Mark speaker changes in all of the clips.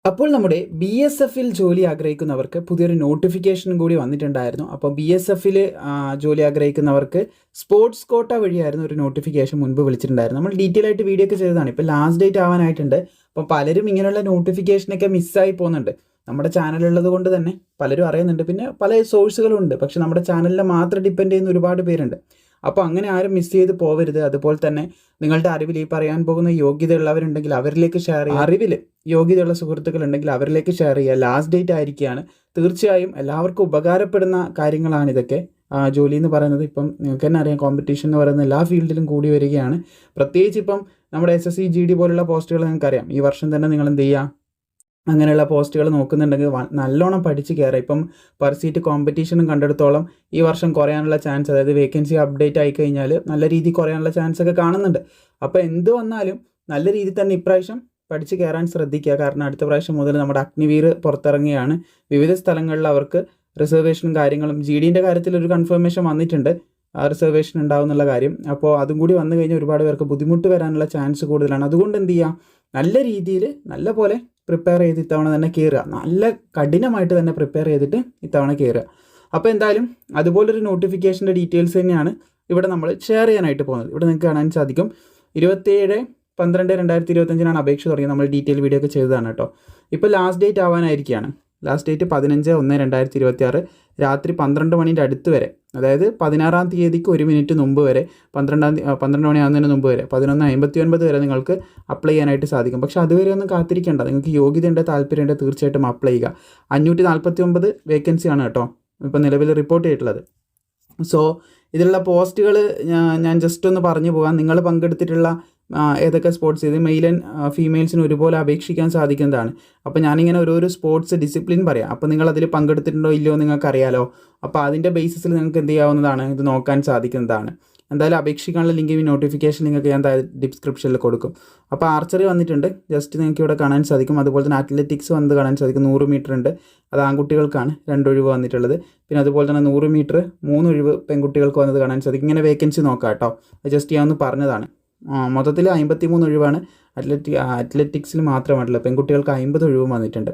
Speaker 1: അപ്പോൾ നമ്മുടെ BSFിൽ ജോലി ആഗ്രഹിക്കുന്നവർക്ക് പുതിയൊരു നോട്ടിഫിക്കേഷനും കൂടി വന്നിട്ടുണ്ടായിരുന്നു. അപ്പോൾ BSFിൽ ജോലി ആഗ്രഹിക്കുന്നവർക്ക് സ്പോർട്സ് കോട്ട വഴിയായിരുന്നു ഒരു നോട്ടിഫിക്കേഷൻ മുൻപ് വിളിച്ചിട്ടുണ്ടായിരുന്നു. നമ്മൾ ഡീറ്റെയിൽ ആയിട്ട് വീഡിയോ ഒക്കെ ചെയ്തതാണ്. ഇപ്പോൾ ലാസ്റ്റ് ഡേറ്റ് ആവാനായിട്ടുണ്ട്. അപ്പോൾ പലരും ഇങ്ങനെയുള്ള നോട്ടിഫിക്കേഷനൊക്കെ മിസ്സായി പോകുന്നുണ്ട്. നമ്മുടെ ചാനലുള്ളത് കൊണ്ട് തന്നെ പലരും അറിയുന്നുണ്ട്. പിന്നെ പല സോഴ്സുകളും ഉണ്ട്. പക്ഷേ നമ്മുടെ ചാനലിനെ മാത്രം ഡിപ്പെൻഡ് ചെയ്യുന്ന ഒരുപാട് പേരുണ്ട്. അപ്പോൾ അങ്ങനെ ആരും മിസ് ചെയ്ത് പോകരുത്. അതുപോലെ തന്നെ നിങ്ങളുടെ അറിവിൽ ഈ പറയാൻ പോകുന്ന യോഗ്യതയുള്ളവരുണ്ടെങ്കിൽ അവരിലേക്ക് ഷെയർ ചെയ്യുക. അറിവിൽ യോഗ്യതയുള്ള സുഹൃത്തുക്കളുണ്ടെങ്കിൽ അവരിലേക്ക് ഷെയർ ചെയ്യുക. ലാസ്റ്റ് ഡേറ്റ് ആയിരിക്കുകയാണ്. തീർച്ചയായും എല്ലാവർക്കും ഉപകാരപ്പെടുന്ന കാര്യങ്ങളാണ് ഇതൊക്കെ. ജോലി എന്ന് പറയുന്നത് ഇപ്പം നിങ്ങൾക്ക് തന്നെ അറിയാം, കോമ്പറ്റീഷൻ എന്ന് പറയുന്ന എല്ലാ ഫീൽഡിലും കൂടി വരികയാണ്. പ്രത്യേകിച്ച് ഇപ്പം നമ്മുടെ SSC GD പോലുള്ള പോസ്റ്റുകൾ നിങ്ങൾക്കറിയാം. ഈ വർഷം തന്നെ നിങ്ങൾ എന്ത് ചെയ്യുക, അങ്ങനെയുള്ള പോസ്റ്റുകൾ നോക്കുന്നുണ്ടെങ്കിൽ നല്ലോണം പഠിച്ച് കയറുക. ഇപ്പം പെർ സീറ്റ് കോമ്പറ്റീഷനും കണ്ടെടുത്തോളം ഈ വർഷം കുറയാനുള്ള ചാൻസ്, അതായത് വേക്കൻസി അപ്ഡേറ്റ് ആയി കഴിഞ്ഞാൽ നല്ല രീതിയിൽ കുറയാനുള്ള ചാൻസ് ഒക്കെ കാണുന്നുണ്ട്. അപ്പോൾ എന്ത് വന്നാലും നല്ല രീതിയിൽ തന്നെ ഇപ്രാവശ്യം പഠിച്ച് കയറാൻ ശ്രദ്ധിക്കുക. കാരണം അടുത്ത പ്രാവശ്യം മുതൽ നമ്മുടെ അഗ്നിവീർ പുറത്തിറങ്ങുകയാണ്. വിവിധ സ്ഥലങ്ങളിൽ അവർക്ക് റിസർവേഷനും കാര്യങ്ങളും GDൻ്റെ കാര്യത്തിൽ ഒരു കൺഫർമേഷൻ വന്നിട്ടുണ്ട്, റിസർവേഷൻ ഉണ്ടാവും എന്നുള്ള കാര്യം. അപ്പോൾ അതും കൂടി വന്നു കഴിഞ്ഞാൽ ഒരുപാട് പേർക്ക് ബുദ്ധിമുട്ട് വരാനുള്ള ചാൻസ് കൂടുതലാണ്. അതുകൊണ്ട് എന്ത് ചെയ്യുക, നല്ല രീതിയിൽ നല്ല പോലെ പ്രിപ്പയർ ചെയ്ത് ഇത്തവണ തന്നെ കയറുക. നല്ല കഠിനമായിട്ട് തന്നെ പ്രിപ്പയർ ചെയ്തിട്ട് ഇത്തവണ കയറുക. അപ്പോൾ എന്തായാലും അതുപോലൊരു നോട്ടിഫിക്കേഷൻ്റെ ഡീറ്റെയിൽസ് തന്നെയാണ് ഇവിടെ നമ്മൾ ഷെയർ ചെയ്യാനായിട്ട് പോകുന്നത്. ഇവിടെ നിങ്ങൾക്ക് കാണാൻ സാധിക്കും 27/12/2025 അപേക്ഷ തുടങ്ങി. നമ്മൾ ഡീറ്റെയിൽ വീഡിയോ ഒക്കെ ചെയ്തതാണ് കേട്ടോ. ഇപ്പോൾ ലാസ്റ്റ് ഡേറ്റ് ആവാനായിരിക്കുകയാണ്. ലാസ്റ്റ് ഡേറ്റ് 15/1/2026 രാത്രി 12 മണിൻ്റെ അടുത്ത് വരെ, അതായത് 16-ാം തീയതിക്ക് 1 മിനിറ്റ് മുമ്പ് വരെ, 12 മണി ആകുന്നതിന് മുമ്പ് വരെ 11:59 വരെ നിങ്ങൾക്ക് അപ്ലൈ ചെയ്യാനായിട്ട് സാധിക്കും. പക്ഷേ അതുവരെ ഒന്നും കാത്തിരിക്കേണ്ട. നിങ്ങൾക്ക് യോഗ്യതയുണ്ട്, താല്പര്യമുണ്ട്, തീർച്ചയായിട്ടും അപ്ലൈ ചെയ്യുക. 549 വേക്കൻസിയാണ് കേട്ടോ ഇപ്പോൾ നിലവിൽ റിപ്പോർട്ട് ചെയ്തിട്ടുള്ളത്. സോ ഇതിലുള്ള പോസ്റ്റുകൾ ഞാൻ ജസ്റ്റ് ഒന്ന് പറഞ്ഞു പോകാം. നിങ്ങൾ പങ്കെടുത്തിട്ടുള്ള ഏതൊക്കെ സ്പോർട്സ്, ഇത് മെയിൽ ആൻഡ് ഫീമെയിൽസിന് ഒരുപോലെ അപേക്ഷിക്കാൻ സാധിക്കുന്നതാണ്. അപ്പോൾ ഞാനിങ്ങനെ ഓരോരോ സ്പോർട്സ് ഡിസിപ്ലിൻ പറയാം. അപ്പോൾ നിങ്ങൾ അതിൽ പങ്കെടുത്തിട്ടുണ്ടോ ഇല്ലയോ നിങ്ങൾക്ക് അറിയാലോ. അപ്പോൾ അതിൻ്റെ ബേസിസിൽ നിങ്ങൾക്ക് എന്ത് ചെയ്യാവുന്നതാണ്, ഇത് നോക്കാൻ സാധിക്കുന്നതാണ്. എന്തായാലും അപേക്ഷിക്കാനുള്ള ലിങ്ക് ഈ നോട്ടിഫിക്കേഷൻ നിങ്ങൾക്ക് ഞാൻ ഡിസ്ക്രിപ്ഷനിൽ കൊടുക്കും. അപ്പോൾ ആർച്ചറി വന്നിട്ടുണ്ട്, ജസ്റ്റ് നിങ്ങൾക്ക് ഇവിടെ കാണാൻ സാധിക്കും. അതുപോലെ തന്നെ അത്ലറ്റിക്സ് വന്ന് കാണാൻ സാധിക്കും. 100 മീറ്റർ ഉണ്ട്, അത് ആൺകുട്ടികൾക്കാണ് 2 ഒഴിവ് വന്നിട്ടുള്ളത്. പിന്നെ അതുപോലെ തന്നെ 100 മീറ്റർ 3 ഒഴിവ് പെൺകുട്ടികൾക്ക് വന്നത് കാണാൻ സാധിക്കും. ഇങ്ങനെ വേക്കൻസി നോക്കാം കേട്ടോ. ജസ്റ്റ് ഞാൻ ഒന്ന് പറഞ്ഞതാണ്. മൊത്തത്തിൽ 53 ഒഴിവാണ് അത്ലറ്റിക്സിൽ മാത്രമായിട്ടുള്ള. പെൺകുട്ടികൾക്ക് 50 ഒഴിവും വന്നിട്ടുണ്ട്.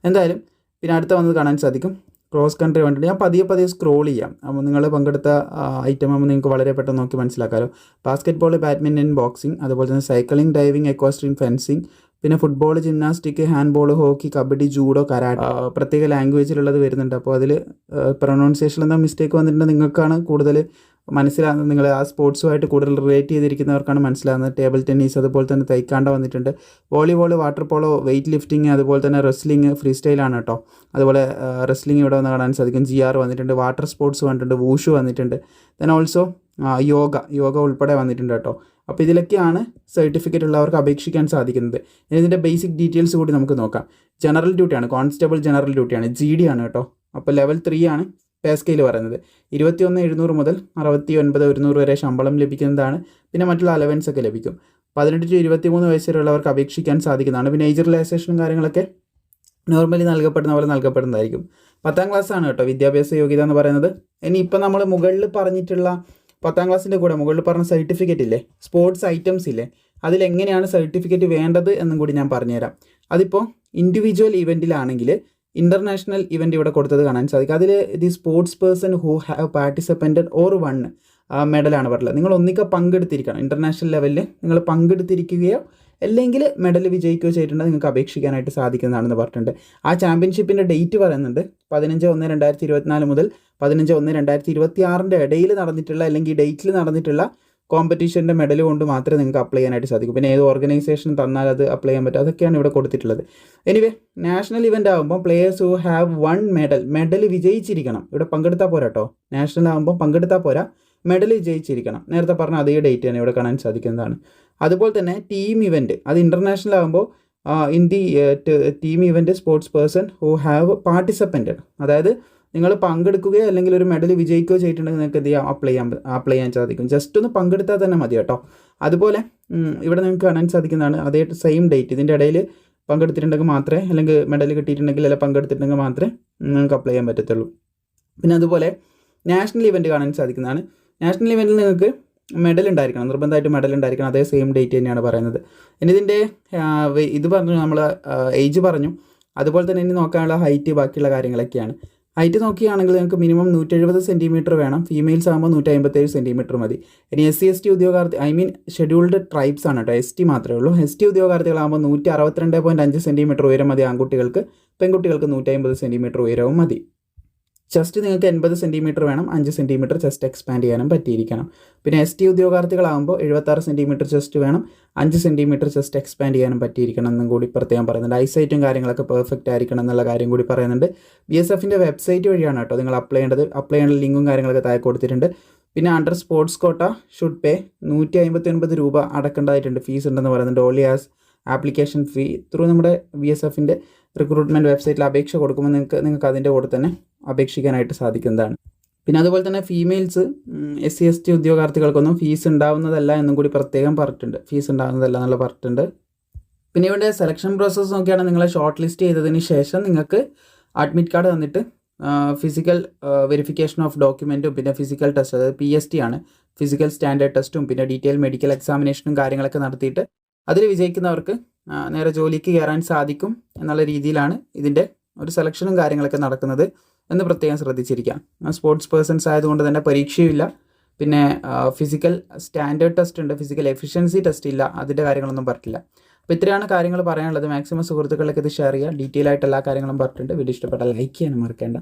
Speaker 1: എന്തായാലും പിന്നെ അടുത്ത വന്നത് കാണാൻ സാധിക്കും. ക്രോസ് കൺട്രി വന്നിട്ട് ഞാൻ പതിയെ സ്ക്രോൾ ചെയ്യാം. അപ്പോൾ നിങ്ങൾ പങ്കെടുത്ത ഐറ്റം ആകുമ്പോൾ നിങ്ങൾക്ക് വളരെ പെട്ടെന്ന് നോക്കി മനസ്സിലാക്കാമല്ലോ. ബാസ്കറ്റ് ബോൾ, ബാഡ്മിൻ്റൺ, ബോക്സിംഗ്, അതുപോലെ തന്നെ സൈക്ലിംഗ്, ഡൈവിംഗ്, എക്വാസ്ട്രീം, ഫെൻസിങ്, പിന്നെ football, gymnastic, hand ball, hockey, kabaddi, judo, karate. പ്രത്യേക ലാംഗ്വേജിലുള്ളത് വരുന്നുണ്ട്. അപ്പോൾ അതിൽ പ്രൊനൗൺസിയേഷൻ എന്താ മിസ്റ്റേക്ക് വന്നിട്ടുണ്ടെങ്കിൽ നിങ്ങൾക്കാണ് കൂടുതൽ മനസ്സിലാകുന്നത്. നിങ്ങൾ ആ സ്പോർട്സുമായിട്ട് കൂടുതൽ റിലേറ്റ് ചെയ്തിരിക്കുന്നവർക്കാണ് മനസ്സിലാകുന്നത്. ടേബിൾ ടെന്നീസ്, അതുപോലെ തന്നെ തൈക്കാണ്ട വന്നിട്ടുണ്ട്. Volleyball, water polo, weightlifting, അതുപോലെ തന്നെ റെസ്ലിംഗ്, ഫ്രീ സ്റ്റൈലാണ് കേട്ടോ. അതുപോലെ റെസ്ലിംഗ് ഇവിടെ വന്ന് കാണാൻ സാധിക്കും. GR വന്നിട്ടുണ്ട്. വാട്ടർ സ്പോർട്സ് വന്നിട്ടുണ്ട്. വൂഷു വന്നിട്ടുണ്ട്. ദെൻ ഓൾസോ യോഗ ഉൾപ്പെടെ വന്നിട്ടുണ്ട് കേട്ടോ. അപ്പോൾ ഇതിലൊക്കെയാണ് സർട്ടിഫിക്കറ്റ് ഉള്ളവർക്ക് അപേക്ഷിക്കാൻ സാധിക്കുന്നത്. ഇതിൻ്റെ ബേസിക് ഡീറ്റെയിൽസ് കൂടി നമുക്ക് നോക്കാം. ജനറൽ ഡ്യൂട്ടിയാണ്, കോൺസ്റ്റബിൾ ജനറൽ ഡ്യൂട്ടിയാണ്, GD ആണ് കേട്ടോ. അപ്പോൾ ലെവൽ 3 ആണ് പേ സ്കെയിൽ പറയുന്നത്. 21,700 മുതൽ 69,100 വരെ ശമ്പളം ലഭിക്കുന്നതാണ്. പിന്നെ മറ്റുള്ള അലവൻസ് ഒക്കെ ലഭിക്കും. 18 to 23 വയസ്സ് വരെയുള്ളവർക്ക് അപേക്ഷിക്കാൻ സാധിക്കുന്നതാണ്. പിന്നെ ഏജ് റിലാക്സേഷനും കാര്യങ്ങളൊക്കെ നോർമലി നൽകപ്പെടുന്ന പോലെ നൽകപ്പെടുന്നതായിരിക്കും. 10ാം ക്ലാസ് ആണ് കേട്ടോ വിദ്യാഭ്യാസ യോഗ്യത എന്ന് പറയുന്നത്. ഇനി ഇപ്പം നമ്മൾ മുകളിൽ പറഞ്ഞിട്ടുള്ള 10ാം ക്ലാസ്സിൻ്റെ കൂടെ മുകളിൽ പറഞ്ഞ സർട്ടിഫിക്കറ്റ് ഇല്ലേ, സ്പോർട്സ് ഐറ്റംസ് ഇല്ലേ, അതിലെങ്ങനെയാണ് സർട്ടിഫിക്കറ്റ് വേണ്ടത് എന്നും കൂടി ഞാൻ പറഞ്ഞുതരാം. അതിപ്പോൾ ഇൻഡിവിജ്വൽ ഇവൻറ്റിലാണെങ്കിൽ ഇൻ്റർനാഷണൽ ഇവൻ്റ് ഇവിടെ കൊടുത്തത് കാണാൻ സാധിക്കും. അതിൽ the sports person who have participated or won മെഡലാണ് പറഞ്ഞത്. നിങ്ങൾ ഒന്നിക്ക പങ്കെടുത്തിരിക്കണം. ഇൻ്റർനാഷണൽ ലെവലിൽ നിങ്ങൾ പങ്കെടുത്തിരിക്കുകയോ അല്ലെങ്കിൽ മെഡൽ വിജയിക്കുകയോ ചെയ്തിട്ടുണ്ടെങ്കിൽ നിങ്ങൾക്ക് അപേക്ഷിക്കാനായിട്ട് സാധിക്കുന്നതാണെന്ന് പറഞ്ഞിട്ടുണ്ട്. ആ ചാമ്പ്യൻഷിപ്പിൻ്റെ ഡേറ്റ് പറയുന്നുണ്ട് 15/1/2024 മുതൽ 15/1/2026 ഇടയിൽ നടന്നിട്ടുള്ള അല്ലെങ്കിൽ ഈ ഡേറ്റിൽ നടന്നിട്ടുള്ള കോമ്പറ്റീഷൻ്റെ മെഡൽ കൊണ്ട് മാത്രമേ നിങ്ങൾക്ക് അപ്ലൈ ചെയ്യാനായിട്ട് സാധിക്കും. പിന്നെ ഏത് ഓർഗനൈസേഷൻ തന്നാൽ അത് അപ്ലൈ ചെയ്യാൻ പറ്റും, അതൊക്കെയാണ് ഇവിടെ കൊടുത്തിട്ടുള്ളത്. എനിവേ നാഷണൽ ഇവൻ്റ് ആകുമ്പോൾ players who have won medal വിജയിച്ചിരിക്കണം. ഇവിടെ പങ്കെടുത്താൽ പോരാ കേട്ടോ. നാഷണൽ ആകുമ്പോൾ പങ്കെടുത്താൽ പോരാ, മെഡൽ വിജയിച്ചിരിക്കണം. നേരത്തെ പറഞ്ഞ അതേ ഡേറ്റ് തന്നെ ഇവിടെ കാണാൻ സാധിക്കുന്നതാണ്. അതുപോലെ തന്നെ ടീം ഇവൻറ്റ്, അത് ഇൻ്റർനാഷണൽ ആകുമ്പോൾ in the team event sports person who have പാർട്ടിസിപ്പൻറ്റഡ്, അതായത് നിങ്ങൾ പങ്കെടുക്കുകയോ അല്ലെങ്കിൽ ഒരു മെഡൽ വിജയിക്കുകയോ ചെയ്തിട്ടുണ്ടെങ്കിൽ നിങ്ങൾക്ക് എന്ത് ചെയ്യാം, അപ്ലൈ ചെയ്യാൻ സാധിക്കും. ജസ്റ്റ് ഒന്ന് പങ്കെടുത്താൽ തന്നെ മതി കേട്ടോ. അതുപോലെ ഇവിടെ നിങ്ങൾക്ക് കാണാൻ സാധിക്കുന്നതാണ് അതേ സെയിം ഡേറ്റ്. ഇതിൻ്റെ ഇടയിൽ പങ്കെടുത്തിട്ടുണ്ടെങ്കിൽ മാത്രമേ, അല്ലെങ്കിൽ മെഡൽ കിട്ടിയിട്ടുണ്ടെങ്കിൽ അല്ലെങ്കിൽ പങ്കെടുത്തിട്ടുണ്ടെങ്കിൽ മാത്രമേ നിങ്ങൾക്ക് അപ്ലൈ ചെയ്യാൻ പറ്റത്തുള്ളൂ. പിന്നെ അതുപോലെ നാഷണൽ ഇവൻറ്റ് കാണാൻ സാധിക്കുന്നതാണ്. നാഷണൽ ഇവൻറ്റിൽ നിങ്ങൾക്ക് മെഡൽ ഉണ്ടായിരിക്കണം, നിർബന്ധമായിട്ട് മെഡൽ ഉണ്ടായിരിക്കണം. അതേ സെയിം ഡേറ്റ് തന്നെയാണ് പറയുന്നത്. ഇനി ഇതിൻ്റെ ഇത് പറഞ്ഞു, നമ്മൾ ഏജ് പറഞ്ഞു. അതുപോലെ തന്നെ ഇനി നോക്കാനുള്ള ഹൈറ്റ് ബാക്കിയുള്ള കാര്യങ്ങളൊക്കെയാണ്. ഹൈറ്റ് നോക്കുകയാണെങ്കിൽ നിങ്ങൾക്ക് മിനിമം 170 സെൻറ്റിമീറ്റർ വേണം. ഫീമെയിൽസ് ആകുമ്പോൾ 157 സെൻറ്റിമീറ്റർ മതി. ഇനി SC/ST ഉദ്യോഗാർത്ഥി ഷെഡ്യൂൾഡ് ട്രൈബ്സ് ആണ് കേട്ടോ, ST മാത്രമേ ഉള്ളൂ. ST ഉദ്യോഗാർത്ഥികളാകുമ്പോൾ 162.5 സെൻറ്റിമീറ്റർ ഉയരം മതി ആൺകുട്ടികൾക്ക്. പെൺകുട്ടികൾക്ക് 150 സെൻറ്റിമീറ്റർ ഉയരവും മതി. ചെസ്റ്റ് നിങ്ങൾക്ക് 80 സെൻറ്റിമീറ്റർ വേണം. 5 സെൻറ്റിമീറ്റർ ചെസ്റ്റ് എക്സ്പാൻഡ് ചെയ്യാനും പറ്റിയിരിക്കണം. പിന്നെ ST ഉദ്യോഗാർത്ഥികളാകുമ്പോൾ 76 സെൻറ്റിമീറ്റർ ചെസ്റ്റ് വേണം. 5 സെൻറ്റിമീറ്റർ ചെസ്റ്റ് എക്സ്പാൻഡ് ചെയ്യാനും പറ്റിയിരിക്കണം എന്നും കൂടി പ്രത്യേകം പറയുന്നുണ്ട്. ഐസൈറ്റും കാര്യങ്ങളൊക്കെ പെർഫെക്റ്റ് ആയിരിക്കണം എന്നുള്ള കാര്യം കൂടി പറയുന്നുണ്ട്. BSFൻ്റെ വെബ്സൈറ്റ് വഴിയാണ് കേട്ടോ നിങ്ങൾ അപ്ലൈ ചെയ്യേണ്ടത്. അപ്ലൈ ചെയ്യേണ്ട ലിങ്കും കാര്യങ്ങളൊക്കെ താഴെ കൊടുത്തിട്ടുണ്ട്. പിന്നെ അണ്ടർ സ്പോർട്സ് കോട്ട ഷുഡ് പേ 159 രൂപ അടക്കേണ്ടതായിട്ടുണ്ട്. ഫീസ് ഉണ്ടെന്ന് പറയുന്നുണ്ട്. Only as application fee through നമ്മുടെ BSFൻ്റെ റിക്രൂട്ട്മെൻറ്റ് വെബ്സൈറ്റിൽ അപേക്ഷ കൊടുക്കുമ്പോൾ നിങ്ങൾക്ക് അതിൻ്റെ കൂടെ തന്നെ അപേക്ഷിക്കാനായിട്ട് സാധിക്കുന്നതാണ്. പിന്നെ അതുപോലെ തന്നെ ഫീമെയിൽസ് SC/ST ഉദ്യോഗാർത്ഥികൾക്കൊന്നും ഫീസ് ഉണ്ടാവുന്നതല്ല എന്നും കൂടി പ്രത്യേകം പറഞ്ഞിട്ടുണ്ട്. ഫീസ് ഉണ്ടാവുന്നതല്ല എന്നുള്ള പറഞ്ഞിട്ടുണ്ട്. പിന്നെ ഇവിടെ സെലക്ഷൻ പ്രോസസ്സ് നോക്കിയാണെങ്കിൽ നിങ്ങളെ ഷോർട്ട് ലിസ്റ്റ് ചെയ്തതിന് ശേഷം നിങ്ങൾക്ക് അഡ്മിറ്റ് കാർഡ് തന്നിട്ട് ഫിസിക്കൽ വെരിഫിക്കേഷൻ ഓഫ് ഡോക്യുമെൻറ്റും പിന്നെ ഫിസിക്കൽ ടെസ്റ്റ്, അതായത് PST ആണ്, ഫിസിക്കൽ സ്റ്റാൻഡേർഡ് ടെസ്റ്റും പിന്നെ ഡീറ്റെയിൽ മെഡിക്കൽ എക്സാമിനേഷനും കാര്യങ്ങളൊക്കെ നടത്തിയിട്ട് അതിൽ വിജയിക്കുന്നവർക്ക് നേരെ ജോലിക്ക് കയറാൻ സാധിക്കും എന്നുള്ള രീതിയിലാണ് ഇതിൻ്റെ ഒരു സെലക്ഷനും കാര്യങ്ങളൊക്കെ നടക്കുന്നത് എന്ന് പ്രത്യേകം ശ്രദ്ധിച്ചിരിക്കാം. സ്പോർട്സ് പേഴ്സൺസ് ആയതുകൊണ്ട് തന്നെ പരീക്ഷയുമില്ല. പിന്നെ ഫിസിക്കൽ സ്റ്റാൻഡേർഡ് ടെസ്റ്റ് ഉണ്ട്, ഫിസിക്കൽ എഫിഷ്യൻസി ടെസ്റ്റ് ഇല്ല, അതിൻ്റെ കാര്യങ്ങളൊന്നും പറഞ്ഞിട്ടില്ല. അപ്പോൾ ഇത്രയാണ് കാര്യങ്ങൾ പറയാനുള്ളത്. മാക്സിമം സുഹൃത്തുക്കളിലേക്ക് ഇത് ഷെയർ ചെയ്യുക. ഡീറ്റെയിൽ ആയിട്ട് എല്ലാ കാര്യങ്ങളും പറഞ്ഞിട്ടുണ്ട്. വീഡിയോ ഇഷ്ടപ്പെട്ടാൽ ലൈക്ക് ചെയ്യാനും മറക്കേണ്ട.